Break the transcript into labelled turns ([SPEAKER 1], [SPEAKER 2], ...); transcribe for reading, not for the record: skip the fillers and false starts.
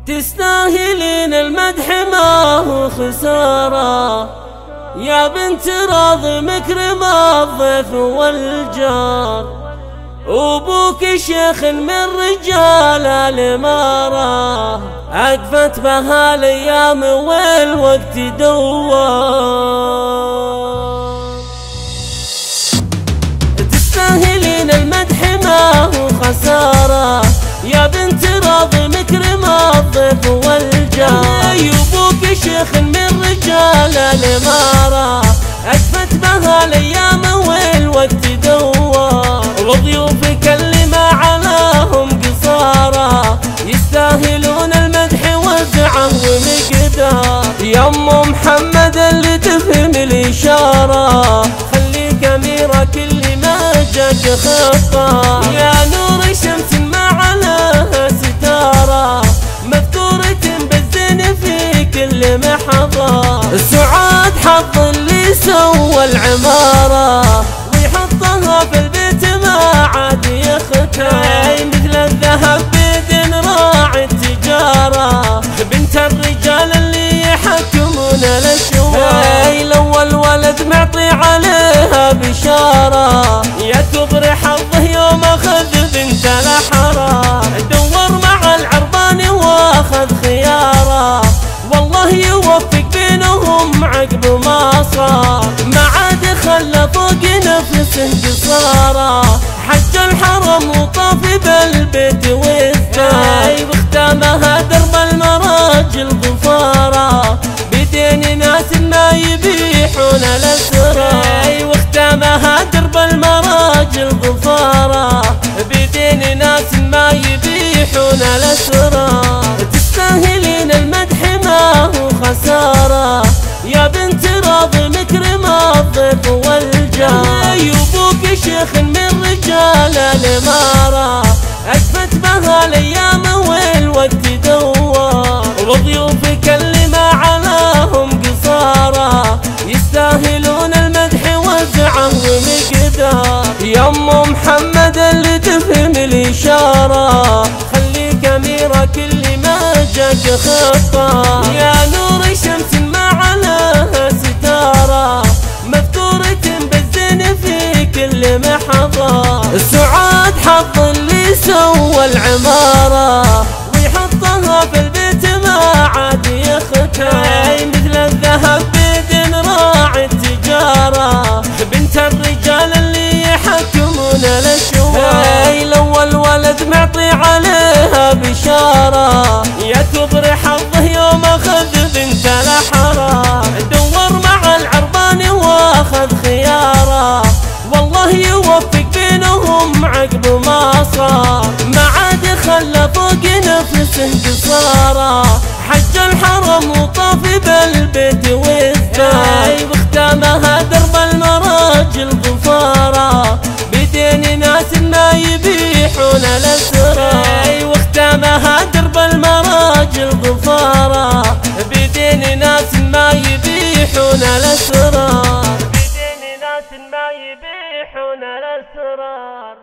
[SPEAKER 1] تستاهلين المدح ما هو خسارة، يا بنت راضي مكرمة الضيف والجار، وابوك شيخ من رجال الامارة، عقفت بها الايام والوقت دوار. تستاهلين المدح ما هو خسارة، يا بنت راضي مكرمة الضيف والجار، وابوك شيخ من رجال الامارة، عقفت بها الايام والوقت دوار. وضيوفك اللي ما علاهم قصارى، يستاهلون المدح وزعه ومقدار. يا ام محمد اللي تفهم الاشاره، خليك اميره كل ما جاك خطا. يا نور شمس ما علاها ستاره، مذكوره بالزين في كل محظى. سعاد حظ اللي سوى العماره، ويحطها في البيت ما عاد يختار. مثل الذهب بيد راعي التجارة، بنت الرجال اللي يحكمون الاشوار. الاول ولد معطي عليها بشارة، يا كبر حظه يوم اخذ بنت الاحرار. دور مع العرباني واخذ خياره، والله يوفق بينهم عقب ما صار. ما عاد خلى فوق نفسه قصارى، حج الحرم وطاف بالبيت والثار. واختامها درب المراجل ظفارة، بدين ناس ما يبيحون الاسرار. واختامها درب المراجل ظفارة، بدين ناس ما يبيحون الاسرار. تستاهلين المدح ما هو خسارة، يا بنت راضي مكرمة الضيف والجار. وابوك شيخ من رجال الامارة، عقفت بها الايام والوقت دوار. وضيوفك اللي ما علاهم قصارى، يستاهلون المدح وزعه ومقدار. يا ام محمد اللي تفهم الاشاره، خليك اميره كل ما جاك خطا. يا نور شمس ما علاها ستاره، مذكوره بالزين في كل محظى. سعاد حظ اللي سوى العماره، ويحطها في البيت ما عاد يختار. مثل الذهب بيد راعي التجاره، بنت الرجال اللي يحكمون الاشوار. الاول ولد معطي عليها بشاره، يا كبر حظه يوم اخذ بنت الاحرار. دور مع العرباني واخذ خياره، والله يوفق بينهم عقب ما صار. ما عاد خلى فوق نفسه قصارى، حج الحرم وطاف بالبيت والثار. واختامها درب المراجل ظفارة، بدين ناس ما يبيحون الاسرار. واختامها درب المراجل ظفارة، بدين ناس ما يبيحون الاسرار. بدين ناس ما يبيحون الاسرار.